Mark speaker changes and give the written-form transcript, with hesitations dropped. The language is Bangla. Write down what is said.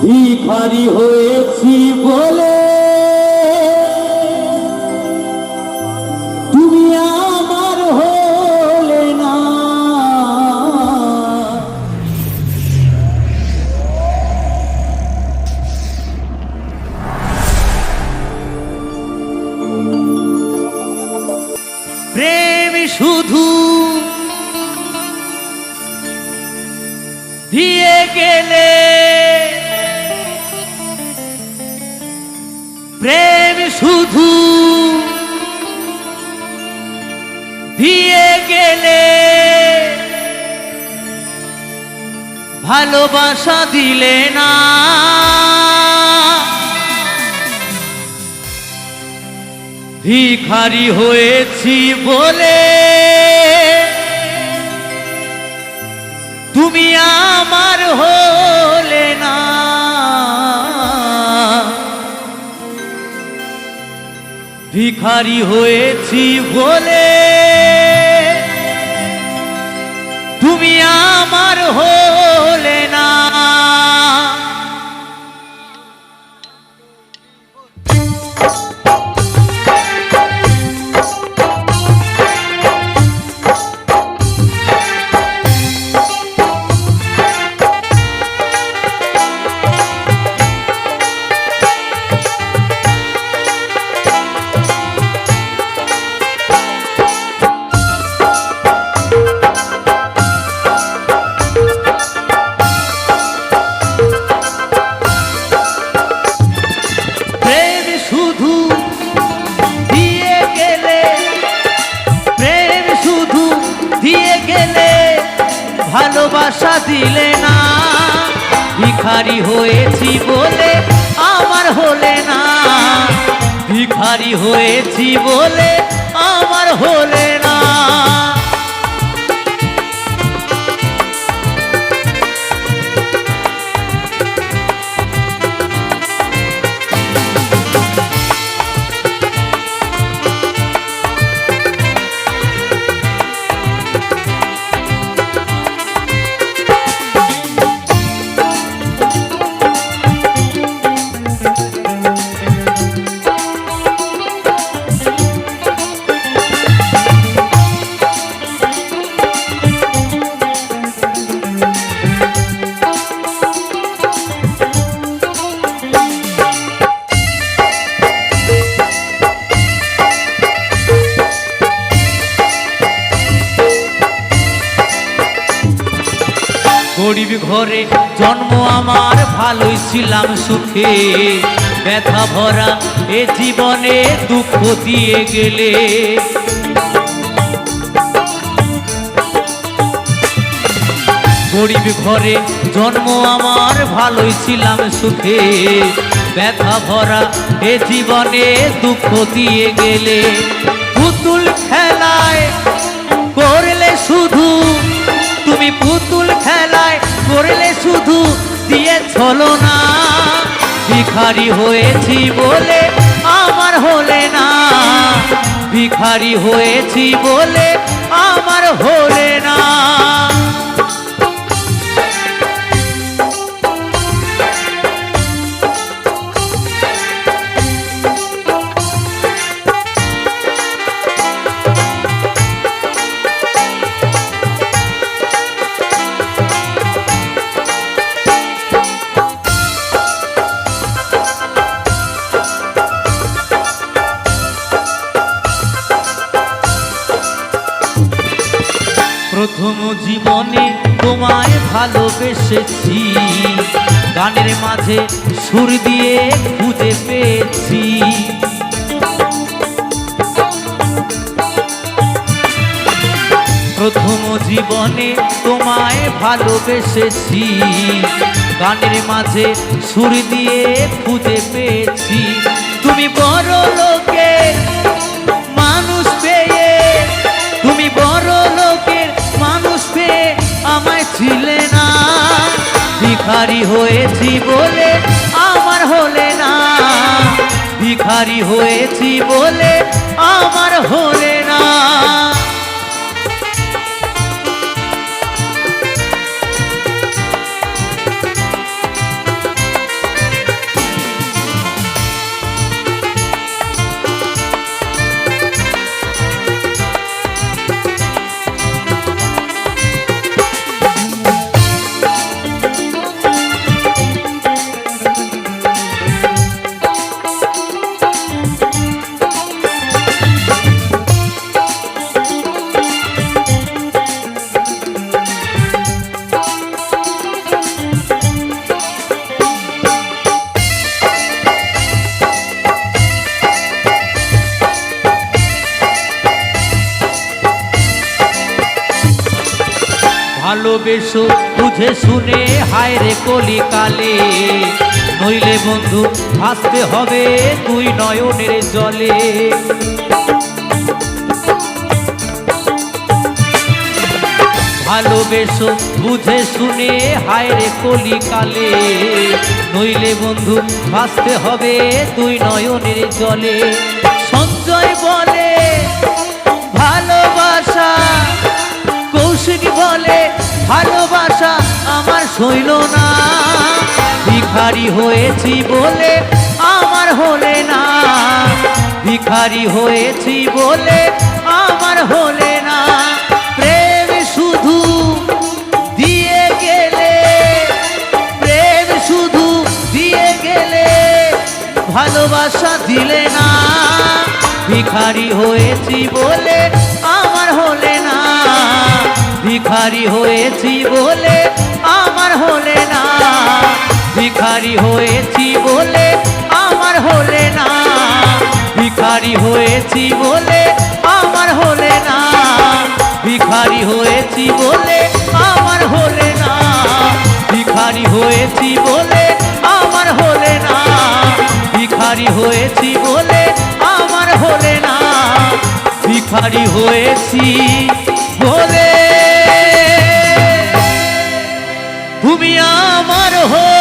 Speaker 1: ভিখারি হয়েছি বলে তুমি আমার হলে না।
Speaker 2: প্রেম শুধু দিয়ে গেলে, প্রেম শুধু দিয়ে গেলে, ভালোবাসা দিলে না। ভিখারি হয়েছি বলে তুমি আমার হলে না। ভিখারি হয়েছি বলে তুমি আমার হলে না। ভালোবাসা দিলে না। ভিখারি হয়েছি বলে আমার হলে না। ভিখারি হয়েছি বলে আমার হলে না। গরিব ঘরে জন্ম আমার, ভালোই ছিলাম সুখে। ব্যথা ভরা এ জীবনে দুঃখ দিয়ে গেলে। গরিব ঘরে জন্ম আমার, ভালোই ছিলাম সুখে। ব্যথা ভরা এ জীবনে দুঃখ দিয়ে গেলে। পুতুল খেলায় করলে শুধু তুমি, পুতুল খেলায় করলে শুধু দিয়ে ছলো না। ভিখারি হয়েছি বলে আমার হলে না। ভিখারি হয়েছি বলে আমার হলে না। প্রথম জীবনে তোমায় ভালোবেসেছি, গানের মাঝে সুর দিয়ে খুঁজে পেয়েছি। প্রথম জীবনে তোমায় ভালোবেসেছি, গানের মাঝে সুর দিয়ে খুঁজে পেয়েছি। তুমি বড় লোকের মানুষ পেয়ে, তুমি বড় লোকের মানুষ পেয়ে আমায় ছিলে না। ভিখারি হয়েছি বলে আমার হলে না। ভিখারি হয়েছি বলে আমার হলে না। ভালোবেসো বুঝে শুনে হায় রে কলিকালে, নইলে বন্ধু ভাসতে হবে তুই নয়নের জলে। ভালোবেসো বুঝে শুনে হায় রে কলিকালে, নইলে বন্ধু ভাসতে হবে তুই নয়নের জলে। সঞ্জয় বলে ভালোবাসা, কৌশিক বলে ভালোবাসা আমার সইল না, ভিখারি হয়েছি বলে আমার হলে না, ভিখারি হয়েছি বলে আমার হলে না। প্রেম শুধু দিয়ে গেলে, প্রেম শুধু দিয়ে গেলে ভালোবাসা দিলে না, ভিখারি হয়েছি বলে আমার হলে না, ভিখারি হয়েছি বলে আমার হলে না, ভিখারি হয়েছি বলে আমার হলে না, ভিখারি হয়েছি বলে আমার হলে না, ভিখারি হয়েছি বলে আমার হলে না, ভিখারি হয়েছি বলে আমার হলে না, ভিখারি হয়েছি বলে আমার হলে না, ভিখারি হয়েছি বলে তুমি আমার হো।